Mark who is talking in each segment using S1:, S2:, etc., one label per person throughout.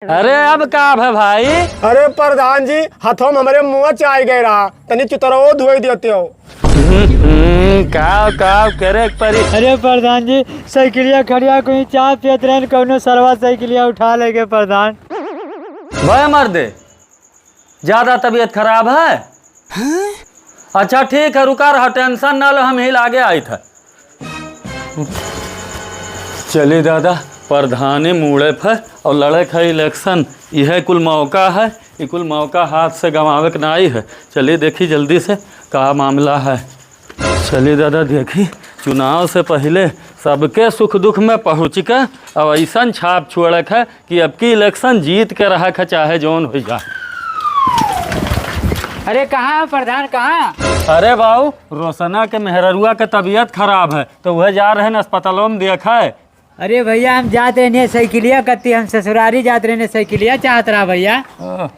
S1: अरे अब का है भाई।
S2: अरे प्रधान जी हाथों में हमारे मुँह चाय गए रहा तनी चितरो धोई देते हो।
S1: का करे परी।
S3: अरे प्रधान जी साइकिलिया खड़िया कोई चाय पियत रहे कौनो सरवा साइकिलिया उठा लेगे प्रधान।
S1: भाई मर दे ज्यादा तबीयत खराब है। अच्छा ठीक है रुका रहा टेंशन ना लो हम ही आगे आई था। चलिए दादा प्रधानी मुड़े फ और लड़े है इलेक्शन यह कुल मौका है ये कुल मौका हाथ से गंवावे के नाई है। चलिए देखी जल्दी से का मामला है। चलिए दादा देखी चुनाव से पहले सबके सुख दुख में पहुँच के अब ऐसा छाप छोड़े है कि अब की इलेक्शन जीत के रहा है चाहे जौन हो जाए।
S3: अरे कहाँ प्रधान कहाँ?
S1: अरे बाबू रोशना के मेहरुआ के तबीयत खराब है तो वह जा रहे हैं अस्पतालों में देखा है।
S3: अरे भैया हम जाते रहने साइकिलिया करती हम ससुरारी जाते रहने साइकिलिया चाहत रहा भैया।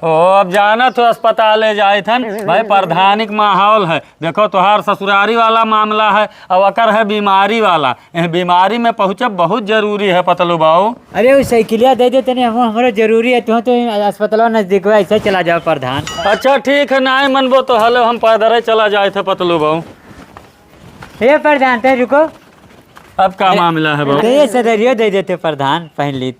S1: ओ अब जाना तो अस्पताल ले जाए थन भाई प्रधानिक माहौल है। देखो तोहार ससुरारी वाला मामला है और अकर है बीमारी वाला। बीमारी में पहुँचब बहुत जरूरी है पतलू बाबू।
S3: अरे वो साइकिलिया दे दे तने हमारा जरूरी है तो अस्पताल नजदीक ऐसे चला जाओ प्रधान।
S1: अच्छा ठीक है ना मनबो तो हलो हम पैदल चला जाए थे पतलू बाबू।
S3: हे प्रधान ते रुको
S1: अब का मामला है बाबू?
S3: ये सदरियो दे देते प्रधान पहली।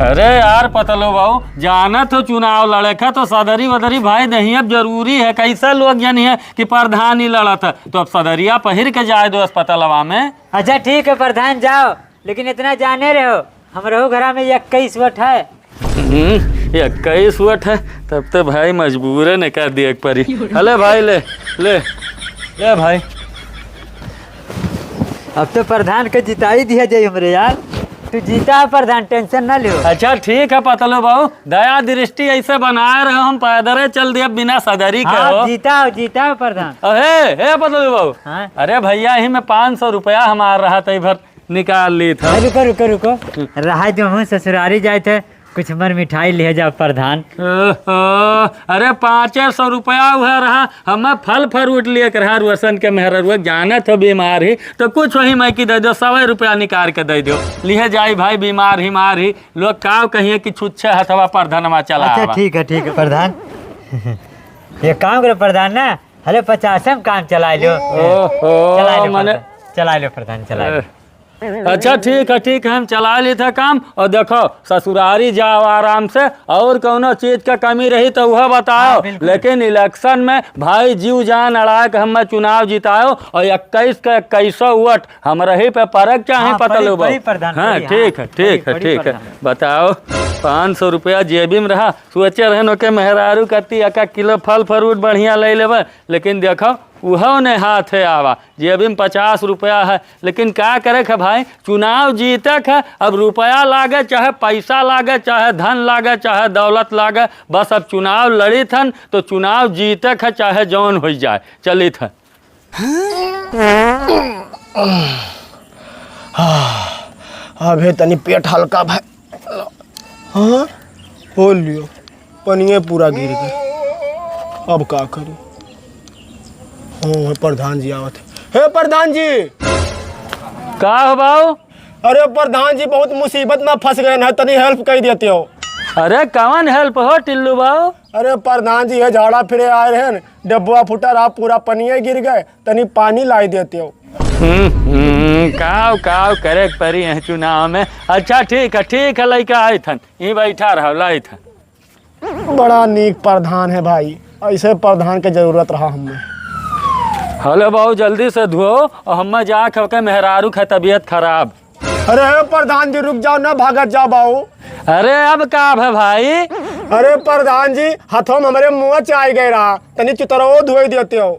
S1: अरे यार पतलो बाबू जाना तो चुनाव लड़े था तो सदरी वदरी भाई नहीं अब जरूरी है। कैसा लोग यानी है कि प्रधान ही लड़ा था तो अब सदरिया पहिर के जाए दो अस्पतालवा में।
S3: अच्छा ठीक है प्रधान जाओ लेकिन इतना जाने रहो हमारे घर में 21 वोट है।
S1: 21 वोट है तब तो भाई मजबूर ने कर दिया एक परी। अले भाई ले ले ले भाई
S3: अब तो प्रधान के जिता ही दिया जाए हमरे यार। तू जीता है प्रधान टेंशन ना लो।
S1: अच्छा ठीक है पतलो बाबू दया दृष्टि ऐसे बनाए रहे हम पैदल चल दिए बिना सदरी के।
S3: हाँ, जीता हो प्रधान।
S1: हे पतलो बाबू
S3: हाँ?
S1: अरे भैया ही में 500 रुपया हमार रहा था भर निकाल ली था।
S3: रुको रहा जो हूँ ससुरारी जाए थे कुछ मर मिठाई ले जाओ प्रधान।
S1: अरे 500 रुपया हुआ रहा हमें फल फ्रूट लिए कर रोशन के मेहरुआ जाना तो बीमार ही तो कुछ वही मैं की दे दो 100 रुपया निकाल के दे दो लिए जाए भाई बीमार ही मार ही लोग का कहिए कि छुच्छे हथवा प्रधानमा चला।
S3: अच्छा ठीक है प्रधान ये काम करो प्रधान ना अरे 50 काम चला लो। चला लो प्रधान चला लो।
S1: अच्छा ठीक है हम चला ली था काम। और देखो ससुरारी जाओ आराम से और कोनो चीज का कमी रही तो वह बताओ। लेकिन इलेक्शन में भाई जीव जान अड़ा के हम चुनाव जिताओ और 21 का 2100 वोट हमारे ही पे परक चाहे पतलो हाँ ठीक है बताओ 500 रुपया जेबी में रहा सोचे रहे के मेहरारू करती 1 किलो फल फ्रूट बढ़िया ले लेवे लेकिन देखो वह ने हाथ है आवा जेबी में 50 रुपया है। लेकिन क्या करे है भाई चुनाव जीतक है अब रुपया लागे चाहे पैसा लागे चाहे धन लागे चाहे दौलत लागे बस अब चुनाव लड़ी थन तो चुनाव जीतक है चाहे जौन हो जाए चली था।
S2: अबे तनी पेट हल्का भाई। हाँ हो लियो पनिए पूरा गिर गया अब का करी। हाँ प्रधान जी आवत है। हे प्रधान जी
S1: का हो बाबू?
S2: अरे प्रधान जी बहुत मुसीबत में फंस गए हैं तनी हेल्प कर देते हो।
S1: अरे कौन हेल्प हो टिल्लू बाबू?
S2: अरे प्रधान जी ये झाड़ा फिरे आए हैं डब्बा फुटा रहा पूरा पनिए गिर गए तनी पानी लाई देते हो।
S1: काव करे परी है चुनाव में। अच्छा ठीक है लड़का आए थन ये बैठा रहा लाई था।
S2: बड़ा नीक प्रधान है भाई ऐसे प्रधान की जरूरत रहा हमें।
S1: हेलो बाबू जल्दी से धो और हम जा के मेहरारू का तबीयत खराब।
S2: अरे प्रधान जी रुक जाओ ना भागत जाओ बाबू।
S1: अरे अब का है भाई?
S2: अरे प्रधान जी हाथों में हमारे मुँह चाय गए रहा तनी चितरो धोई देते हो।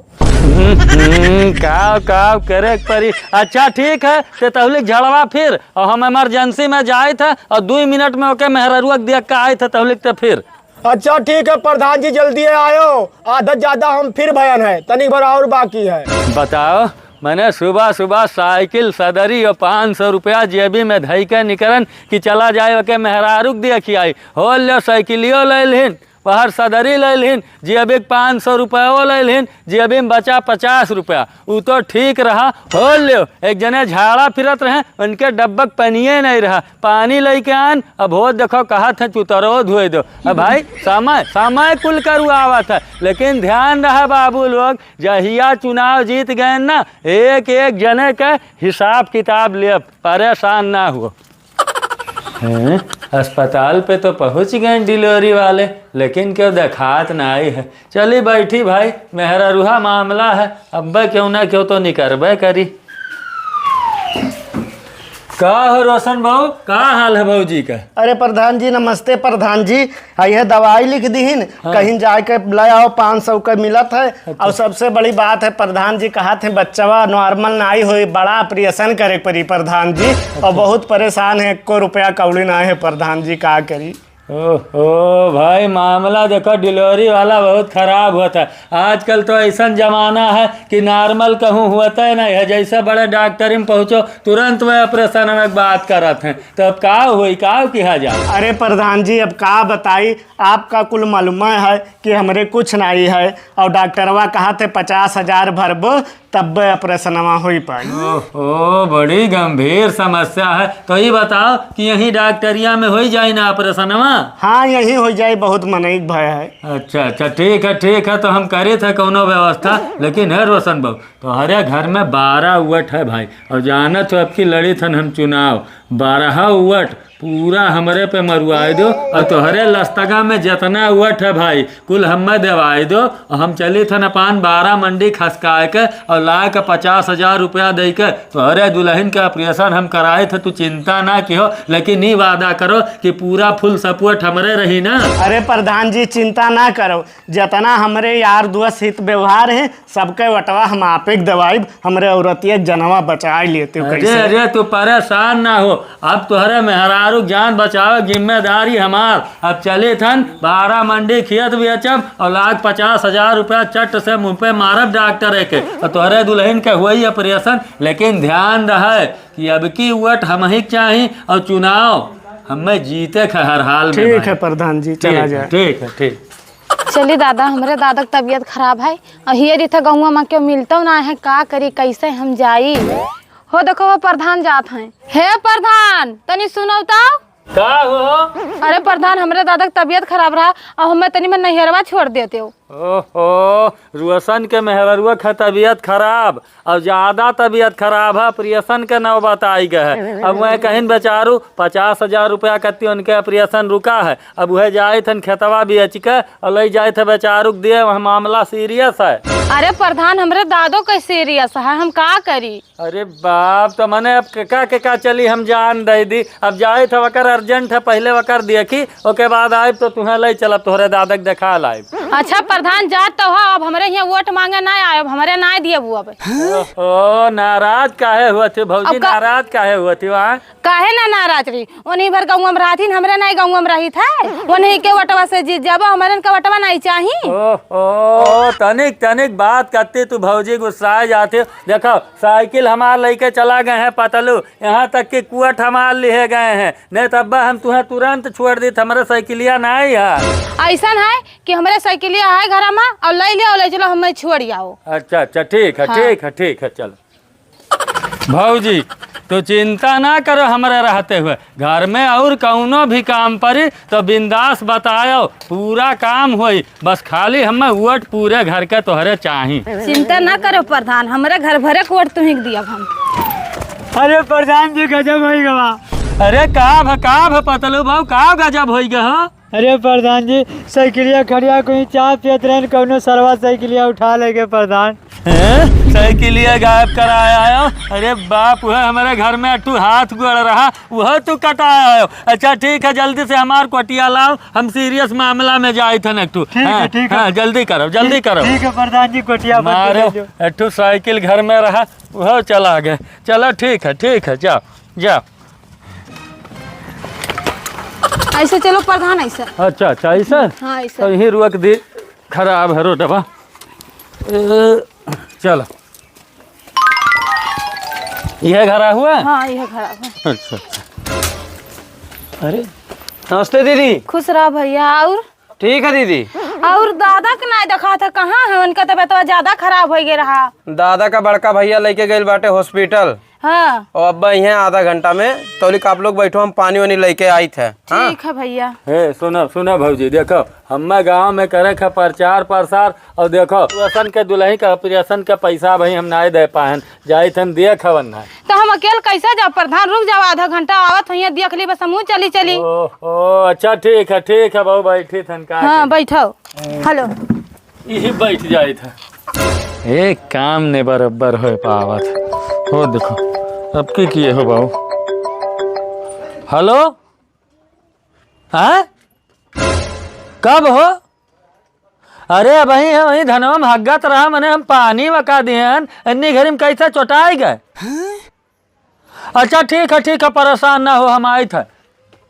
S1: काव करे परी। अच्छा ठीक है ते तहलीक झड़वा फिर और हम इमरजेंसी में जाए थे और 2 मिनट में ओके मेहरारू देख के आए थे तहलीक तो फिर।
S2: अच्छा ठीक है प्रधान जी जल्दी आयो आधा ज्यादा हम फिर भयन है तनी बार और बाकी है।
S1: बताओ मैंने सुबह साइकिल सदरी और 500 रुपया जेबी में धई के निकलन कि चला जाए ओके मेहरारू देखी आई हो लो साइकिलियो ले लिन बाहर सदरी लैलिन जी अब एक 500 रुपया लैलिन जी अभी में बचा 50 रुपया। वो तो ठीक रहा हो लियो। एक जने झाड़ा फिरत रहे उनके डब्बक पनिए नहीं रहा, पानी लेके आन अब हो देखो कहा थे चुतरो धोए दो। अब भाई समय समय कुल करवावत है, लेकिन ध्यान रहा बाबू लोग जहिया चुनाव जीत गए ना एक एक जने के हिसाब किताब ले, परेशान ना हो। अस्पताल पे तो पहुंच गए डिलीवरी वाले, लेकिन क्यों देखात ना आई है। चली बैठी भाई, मेहरा रूहा मामला है, अब्बा क्यों ना क्यों तो निकरबे करी। का हो रोशन भाऊ, का हाल है भाऊजी का?
S2: अरे प्रधान जी नमस्ते। प्रधान जी यह दवाई लिख दीहिन, कहीं जाके ले आओ 500 का मिलत है। और सबसे बड़ी बात है प्रधान जी कहा थे बच्चवा नॉर्मल नहीं हुई, बड़ा ऑपरेशन करे पड़ी प्रधान जी। और बहुत परेशान है, 1 रुपया कौड़ी ना है प्रधान जी, का करी।
S1: ओहो भाई मामला देखो डिलीवरी वाला बहुत खराब होता है। आजकल तो ऐसा जमाना है कि नॉर्मल कहूँ होता है नहीं है, जैसे बड़े डॉक्टर में पहुँचो तुरंत वह ऑपरेशन में बात करत हैं। तो अब का हुई का किया जाए?
S2: अरे प्रधान जी अब का बताई, आपका कुल मालूम है कि हमरे कुछ नहीं है। और डॉक्टरवा कहा थे 50,000 भरबो तब ऑपरेशन हो पाई।
S1: ओहो बड़ी गंभीर समस्या है। तो ये बताओ कि यही डॉक्टरिया में हो जाए ना ऑपरेशन?
S2: हाँ यही हो जाए, बहुत मनईक भय है।
S1: अच्छा अच्छा ठीक है तो हम करे थे कोनो व्यवस्था। लेकिन है रोशन बाबू तुम्हारे घर में 12 उवट है भाई, और जानत हो अब की लड़ी थन हम चुनाव 12 उवट पूरा हमरे पे मरवाए दो। और तोहरे लस्तगा में जितना उवट है भाई कुल हमें देवाए दो, और हम चली थन अपन 12 मंडी खसकाए के और ला के 50,000 रुपया दे के तोहरे दुल्हन के ऑपरेशन हम कराए थे। तू चिंता ना कियो, लेकिन ये वादा करो कि पूरा फुल सपोर्ट हमरे रही ना।
S2: अरे प्रधान जी चिंता ना करो, जितना हमरे यार दोस्त हित व्यवहार है सबके वटवा हम आपे दवाई, हमरे औरतिया जनवा बचा लेते।
S1: अरे तू परेशान ना हो, अब तोहरे मेहरा जान बचाओ जिम्मेदारी हमार। अब चले थन 12 मंडी खेत बेचब और लाख 50,000 रुपया चट से मुंह पे मारब डॉक्टर के, और तोहरे दुल्हन के हुई ऑपरेशन। लेकिन ध्यान रहे कि अब की वोट हम ही चाहिए और चुनाव हमें जीते के हर हाल में।
S2: ठीक है प्रधान जी चला जाए।
S1: ठीक है ठीक।
S4: चली दादा, हमरे दादा की तबीयत खराब है और हियर इथे गौवा माँ के मिलता ना है, का करी कैसे हम जाई। हो देखो वो प्रधान जात हैं। हे प्रधान तनी सुनो तो।
S1: का हो?
S4: अरे प्रधान हमरे दादा की तबीयत खराब रहा और हमें तनी में नैहरवा छोड़ देते हो।
S1: ओहो रोशन के मेहरुआ का तबीयत खराब और ज्यादा तबीयत खराब है, ऑपरेशन के नौबत आई गए है। अब वह कहीं बेचारू 50,000 रुपया कत्ती उनके ऑपरेशन रुका है। अब वह जाए थे खेतवा बेच के और ले जाए थे बेचारू दिए, वह मामला सीरियस है।
S4: अरे प्रधान हमरे दादो का सीरियस है, हम का करी।
S1: अरे बाप तो मने अब के चली हम जान दे दी। अब जाए थे वकर अर्जेंट है, पहले वकर देखी ओके बाद आए तो तुम्हें ले चलब तोहरे दादा के देखा लाए।
S4: अच्छा प्रधान जात तो हो, अब हमरे यहाँ वोट मांगे ना आए, अब हमरे ना दिए वो। अब
S1: ओ नाराज काहे हुआ थे भौजी? नाराज काहे हुआ थी? वहाँ
S4: काहे ना नाराज रही, उन्हीं भर गाँव में रहती, हमरे नहीं गाँव में रही थे। उन्हीं के वटवा से जीत जाबो, हमारे का वटवा नहीं चाहिए।
S1: ओहो तनिक तनिक बात करती तू भौजी गुस्सा जाते। देखो साइकिल हमार लेके चला गए हैं पतलू, यहाँ तक कि कुआट हमार लिए गए हैं, नहीं तब हम तुम्हें तुरंत छोड़ दी। हमारे साइकिलिया नहीं है।
S4: ऐसा है कि हमारे साइकिलिया है घर में और ले लिया और ले चलो हमें छोड़ आओ।
S1: अच्छा अच्छा ठीक है
S4: हाँ।
S1: ठीक है चलो। भौजी तो चिंता ना करो, हमारे रहते हुए घर में और कौनो भी काम पड़ी तो बिंदास बताओ, पूरा काम होई। बस खाली हमें वोट पूरे घर के तोहरे चाहिए।
S4: चिंता ना करो प्रधान, हमारे घर भरे को वोट तुम्हें दिया हम।
S3: अरे प्रधान जी गजब हो गवा।
S1: अरे का पतलू भाव का गजब हो गया।
S3: अरे प्रधान जी साइकिलिया खड़िया कोई चाय पियत रहे कौनो सरवा साइकिलिया उठा लेगे प्रधान।
S1: साइकिलिया गायब कराया आयो। अरे बाप वह हमारे घर में अट्टू हाथ गड़ रहा, वह तू कटाया आयो। अच्छा ठीक है जल्दी से हमार कोटिया लाओ, हम सीरियस मामला में जाए थे नट्टू।
S3: ठीक है।
S1: जल्दी करो जल्दी करो।
S3: ठीक है प्रधान जी कोटिया
S1: मारो अट्टू साइकिल घर में रहा, वह चला गए। चलो ठीक है जाओ जाओ।
S4: ऐसे चलो प्रधान ऐसे।
S1: अच्छा ऐसा।
S4: हाँ ऐसे।
S1: तो यही रुक दी, खराब है रोडवा। चलो यह घरा हुआ।
S4: हाँ यह खराब है।
S1: अच्छा अरे नमस्ते दीदी।
S4: खुश रहा भैया। और
S5: ठीक है दीदी।
S4: और दादा के नहीं देखा था, कहाँ है? उनका तबीयत ज्यादा खराब हो गया रहा।
S5: दादा का बड़का भैया लेके गए बाटे हॉस्पिटल,
S4: हाँ
S5: और अब यहाँ आधा घंटा में तौलिक आप लोग बैठो, हम पानी वानी लेके आई थे।
S4: ठीक है भैया।
S1: हे सुनो सुनो भौजी, देखो हमें गांव में करे है प्रचार प्रसार, और देखो ऑपरेशन के दुल्ही का ऑपरेशन के पैसा भाई हम नहीं दे पाए, जाई थन देख हवन है।
S4: तो हम अकेले कैसे जाओ? प्रधान रुक जाओ, आधा घंटा आवत हुई देख ली, बस हमू चली चली।
S1: ओ अच्छा ठीक है बहु बैठी थन का।
S4: हाँ बैठो। हेलो
S1: यही बैठ जाए था, एक काम ने बराबर हो पावत हो। देखो अब की किए हो बाबू। हेलो हाँ कब हो? अरे वही है वही धनवा भागत रहा, मैंने हम पानी बका दिए अन्नी घरी में कैसे चौटाई गए। अच्छा ठीक है परेशान ना हो, हम आए थे।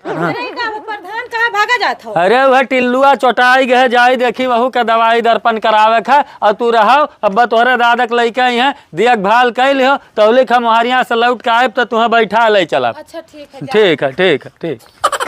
S4: प्रधान कहाँ भागा जात हो?
S1: अरे वह टिल्लुआ चौटाई गए, जाई देखी वहू का दवाई दर्पण करावे है, और तू रहो अब तोहरे दादक लैके ही है, देखभाल कैल हो तौलिक हम हमारे यहाँ से लौट के आए तो तुम्हें बैठा ले चला।
S4: अच्छा ठीक है।
S1: ठीक।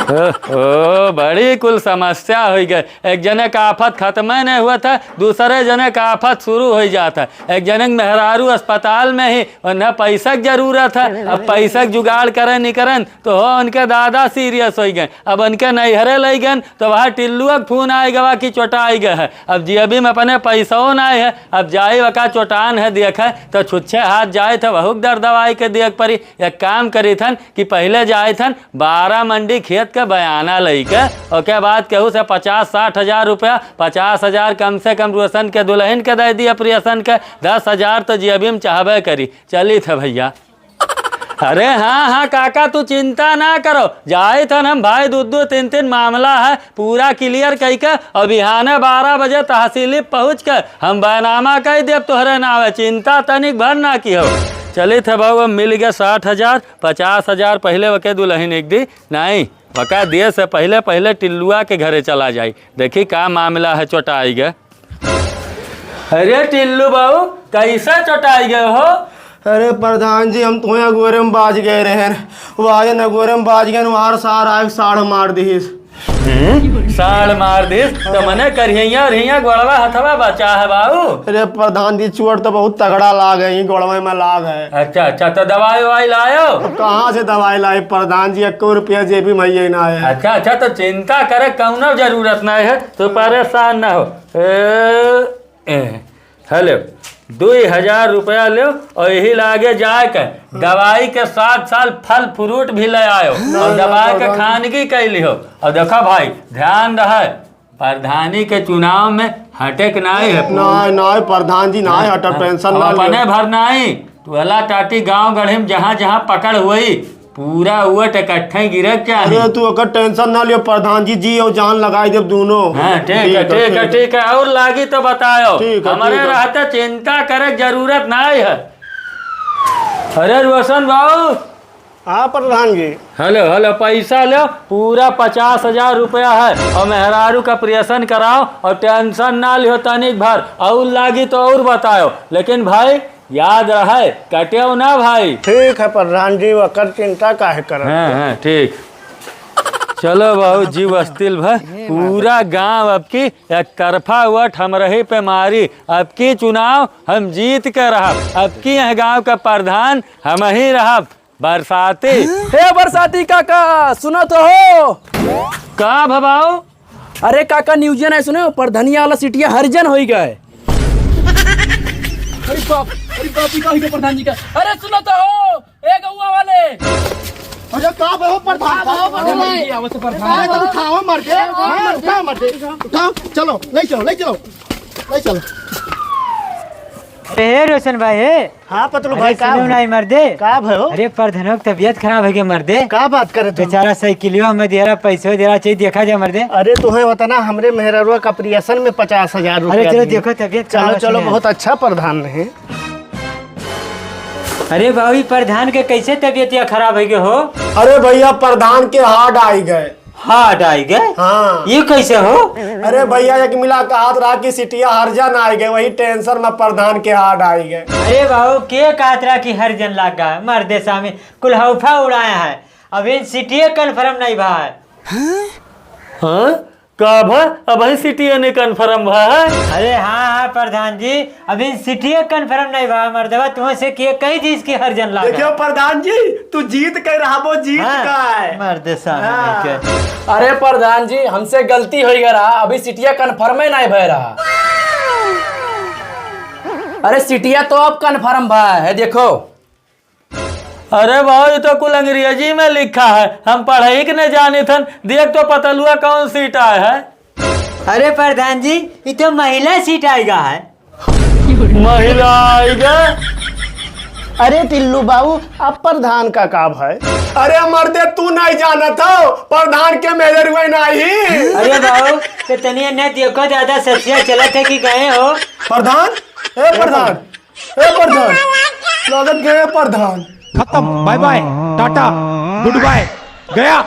S1: ओ बड़ी कुल समस्या हो गई। एक जने का आफत खत्म नहीं हुआ था, दूसरे जने का आफत शुरू हो जाता। एक जने मेहरारू अस्पताल में ही, उन्हें पैसा की जरूरत है, अब पैसा जुगाड़ करे नहीं करन तो हो उनके दादा सीरियस हो गए। अब उनके नैहरे ले गए तो वहाँ टिल्लुआ फोन आए गवा की चोटाई गए है। अब जी अभी में अपने पैसों ना है, अब जाए वका चोटान है देखे तो छुच्छे हाथ जाए थे वहुक दर दवाई के देख पड़ी। एक काम करी थन कि पहले जाए थन 12 मंडी खेत के बयाना लैके, ओके बाद केहू से 50-60 हजार रुपया, 50 हजार कम से कम रोशन के दुल्हन के दे दी, ऑपरेशन के 10 हजार तो जेबी में चाहबे करी। चली थे भैया। अरे हाँ काका तू चिंता ना करो, जाए थन हम भाई 2-3 मामला है पूरा क्लियर कह के, और बिहाने 12 बजे तहसीली पहुँच के हम बैनामा कह देव तोहरे नावे, चिंता तनिक भर ना की हो। चली थे बाबू मिल गया 60 हजार, 50 हजार पहले वके दुल्हन एक दी नहीं वका दिए से पहले टिल्लुआ के घरे चला जाई, देखी का मामला है चोटाई गए। अरे टिल्लू बाबू कैसे चोटाई गए हो?
S2: अरे प्रधान जी हम तुम्हें अगोरे में बाज गए रहे, वाजन अगोरे में बाज गए, वहार सार आए साड़ मार दी।
S1: साड़ मार दी तो मने करिया रिया गोड़वा हथवा बचा है बाबू।
S2: अरे प्रधान जी चोट तो बहुत तगड़ा लाग गई, गोड़वा में लाग है।
S1: अच्छा तो दवाई ववाई लायो?
S2: कहाँ से दवाई लाई प्रधान जी, 1 रुपया जेबी में ना है।
S1: अच्छा तो चिंता करे कौनो जरूरत नहीं है, तो परेशान ना हो। हेलो 2000 रुपया लो, और यही लागे जाके दवाई के साथ फल फ्रूट भी ले आयो, और दवाई के खानगी कैली हो। और देखो भाई ध्यान रहे प्रधानी के चुनाव में हटेक नहीं है।
S2: नहीं प्रधान जी नहीं हटब, टेंशन ना
S1: अपने भर नहीं, टोला टाटी गांव गढ़े में जहाँ पकड़ हुई पूरा हुआ इकट्ठे गिरे क्या?
S2: अरे तू अगर टेंशन ना लियो प्रधान जी, जी और जान लगाई दे दोनों।
S1: हाँ ठीक है और लागी तो बताओ, हमारे रहते चिंता करे जरूरत नहीं है। अरे रोशन बाबू।
S2: हाँ प्रधान जी।
S1: हेलो पैसा लो, पूरा 50 हजार रुपया है, और मेहरारू का ऑपरेशन कराओ, और टेंशन ना लियो तनिक भर, और लागी तो और बताओ, लेकिन भाई याद रहे कटियो ना भाई।
S2: ठीक है प्रधान जी, वकर चिंता काहे कर।
S1: हाँ ठीक। चलो बहुत जीव अस्तिल भाई, पूरा गांव अब की एक तरफा हुआ ठमरही पे मारी। अब की चुनाव हम जीत के रहा, अब की यह गांव का प्रधान हम ही रहा। बरसाती
S6: हे बरसाती काका सुनो तो हो।
S1: का भबाओ?
S6: अरे काका न्यूज नहीं सुने, प्रधानिया वाला सिटिया हरिजन हो गए। अरे बाप का प्रधान जी का। अरे सुनो तो हो ए गौवा वाले।
S2: अरे का हो प्रधान, उठाओ मर दे, उठाओ चलो ले चलो।
S3: हे रोशन भाई हे।
S2: हाँ पतलू
S3: अरे
S2: भाई का
S3: सुनो नहीं मर्दे।
S2: का भयो?
S3: अरे प्रधानों की तबीयत खराब है क्या मर्दे?
S2: का बात करे तुम?
S3: बेचारा साइकिलियो में दे रहा, पैसों दे रहा, चाहिए देखा जाए मर्दे।
S2: अरे तुम्हें बता ना, हमरे मेहररुआ का ऑपरेशन में 50 हजार
S3: अरे
S2: रुपया
S3: चलो
S2: दिए।
S3: देखो तबीयत खराब
S2: चलो
S3: है।
S2: बहुत अच्छा प्रधान है।
S3: अरे भाई प्रधान के कैसे तबीयत या खराब है हो?
S2: अरे भैया प्रधान के हार्ड आई गए।
S3: हार्ट आई गए?
S2: हाँ।
S3: ये कैसे हो?
S2: अरे भैया एक मिला का हाथ रहा कि सिटिया हरजन आई गए, वही टेंशन में प्रधान के हार्ड आई गए।
S3: अरे बाबू के कातरा की हर जन लागा है, मर्दे सामी कुल हौफा उड़ाया है, अब इन सिटिया कन्फर्म नहीं भाई।
S1: हाँ कब है अब ही सीटी ने कन्फर्म है।
S3: अरे हाँ हाँ प्रधान जी, अभी सिटिया कंफर्म नहीं बा मर्दवा, तुमसे किए कई चीज की हर जन लागा।
S2: देखियो प्रधान जी, तू जीत के रहो, जीत गए।
S3: मर्द सामने के।
S6: अरे प्रधान जी हमसे गलती हो गया रहा, अभी सिटिया कन्फर्म ही नहीं भय रहा। अरे सिटिया तो अब कन्फर्म भा है, देखो।
S1: अरे भाई ये तो कुल अंग्रेजी में लिखा है, हम पढ़ाई के नहीं जाने थे। देख तो पतलुआ कौन सीट आया है।
S3: अरे प्रधान जी ये तो महिला सीट आएगा है।
S1: महिला आएगा।
S2: अरे टिल्लू बाबू, अब प्रधान का काम है। अरे मर्दे तू नहीं जाना था, प्रधान के मेजर हुए नहीं।
S3: अरे बाबू तो तनिया न देखो ज्यादा सचिया चला थे कि गए हो।
S2: प्रधान, ए प्रधान, ए प्रधान, लागत गए प्रधान।
S7: खत्म, bye bye, tata, goodbye, गया।